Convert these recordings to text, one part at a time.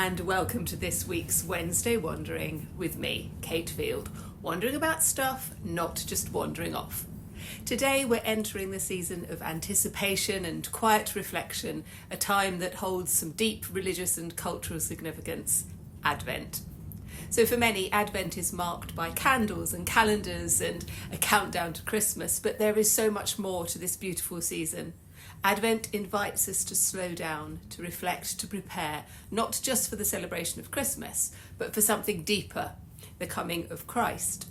and welcome to this week's Wednesday Wandering with me, Cate Field, wandering about stuff, not just wandering off. Today we're entering the season of anticipation and quiet reflection, a time that holds some deep religious and cultural significance, Advent. So for many, Advent is marked by candles and calendars and a countdown to Christmas, but there is so much more to this beautiful season. Advent invites us to slow down, to reflect, to prepare, not just for the celebration of Christmas, but for something deeper, the coming of Christ.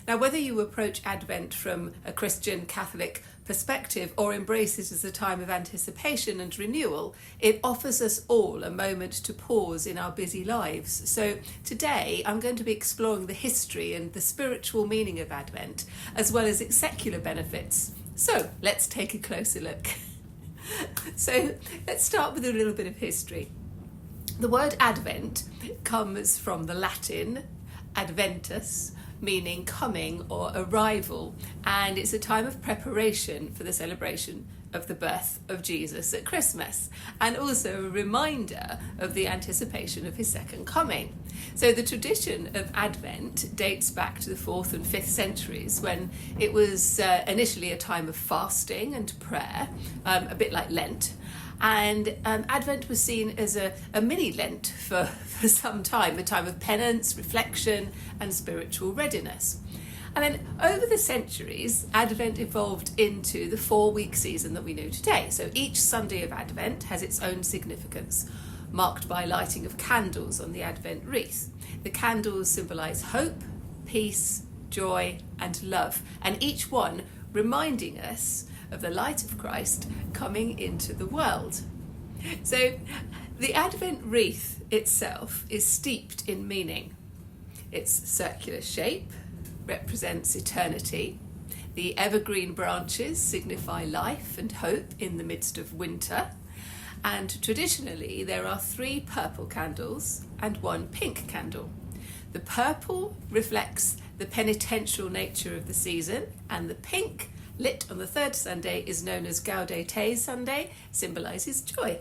Now, whether you approach Advent from a Christian Catholic perspective or embrace it as a time of anticipation and renewal, it offers us all a moment to pause in our busy lives. So today I'm going to be exploring the history and the spiritual meaning of Advent, as well as its secular benefits. So let's take a closer look. So let's start with a little bit of history. The word Advent comes from the Latin adventus, meaning coming or arrival, and it's a time of preparation for the celebration of the birth of Jesus at Christmas, and also a reminder of the anticipation of his second coming. So the tradition of Advent dates back to the 4th and 5th centuries, when it was initially a time of fasting and prayer, a bit like Lent. And Advent was seen as a mini Lent for some time, a time of penance, reflection and spiritual readiness. And then over the centuries, Advent evolved into the 4-week season that we know today. So each Sunday of Advent has its own significance, marked by lighting of candles on the Advent wreath. The candles symbolise hope, peace, joy and love, and each one reminding us of the light of Christ coming into the world. So the Advent wreath itself is steeped in meaning. Its circular shape represents eternity. The evergreen branches signify life and hope in the midst of winter. And traditionally, there are 3 purple candles and 1 pink candle. The purple reflects the penitential nature of the season, and the pink, lit on the 3rd Sunday, is known as Gaudete Sunday, symbolises joy.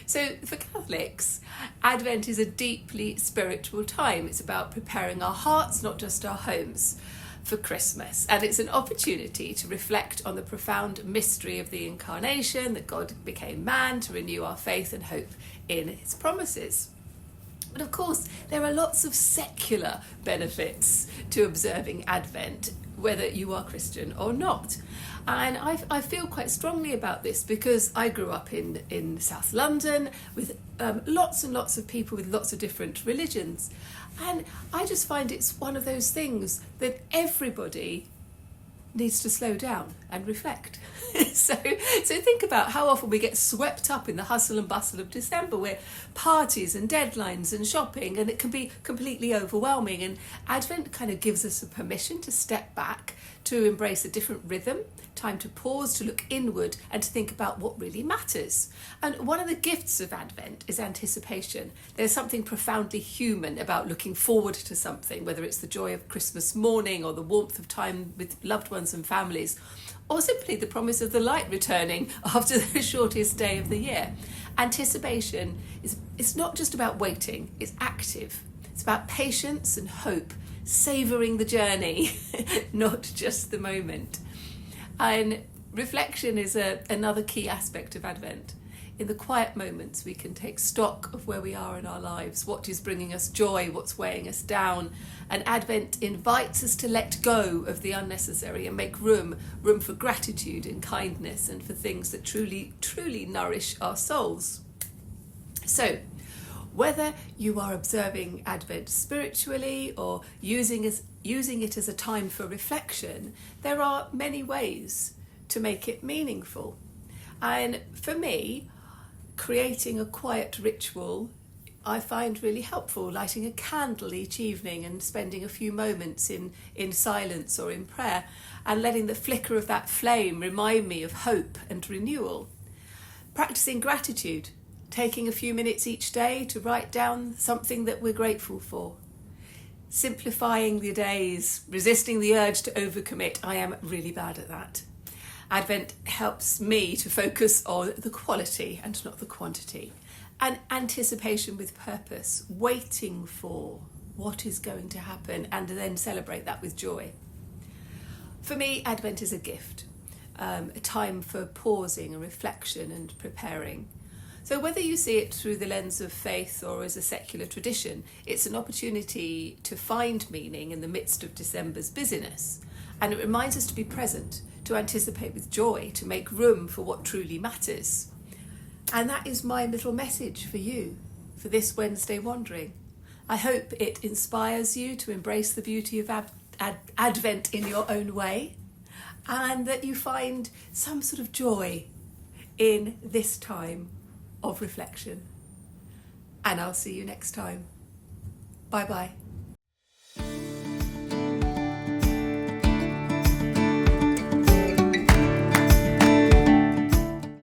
So for Catholics, Advent is a deeply spiritual time. It's about preparing our hearts, not just our homes, for Christmas. And it's an opportunity to reflect on the profound mystery of the incarnation, that God became man, to renew our faith and hope in his promises. But of course, there are lots of secular benefits to observing Advent, whether you are Christian or not. And I feel quite strongly about this because I grew up in South London with lots and lots of people with lots of different religions. And I just find it's one of those things that everybody needs to slow down and reflect. So think about how often we get swept up in the hustle and bustle of December, where parties and deadlines and shopping, and it can be completely overwhelming. And Advent kind of gives us a permission to step back, to embrace a different rhythm, time to pause, to look inward and to think about what really matters. And one of the gifts of Advent is anticipation. There's something profoundly human about looking forward to something, whether it's the joy of Christmas morning or the warmth of time with loved ones and families, or simply the promise of the light returning after the shortest day of the year. Anticipation is not just about waiting, it's active. It's about patience and hope, savouring the journey, not just the moment. And reflection is another key aspect of Advent. In the quiet moments, we can take stock of where we are in our lives, what is bringing us joy, what's weighing us down. And Advent invites us to let go of the unnecessary and make room for gratitude and kindness and for things that truly, truly nourish our souls. So, whether you are observing Advent spiritually or using it as a time for reflection, there are many ways to make it meaningful. And for me, creating a quiet ritual I find really helpful, lighting a candle each evening and spending a few moments in silence or in prayer, and letting the flicker of that flame remind me of hope and renewal. Practicing gratitude, taking a few minutes each day to write down something that we're grateful for. Simplifying the days, resisting the urge to overcommit. I am really bad at that. Advent helps me to focus on the quality and not the quantity. and anticipation with purpose, waiting for what is going to happen, and then celebrate that with joy. For me, Advent is a gift, a time for pausing and reflection and preparing. So whether you see it through the lens of faith or as a secular tradition, it's an opportunity to find meaning in the midst of December's busyness. And it reminds us to be present, to anticipate with joy, to make room for what truly matters. And that is my little message for you for this Wednesday wandering. I hope it inspires you to embrace the beauty of Advent in your own way, and that you find some sort of joy in this time of reflection. And I'll see you next time. Bye bye.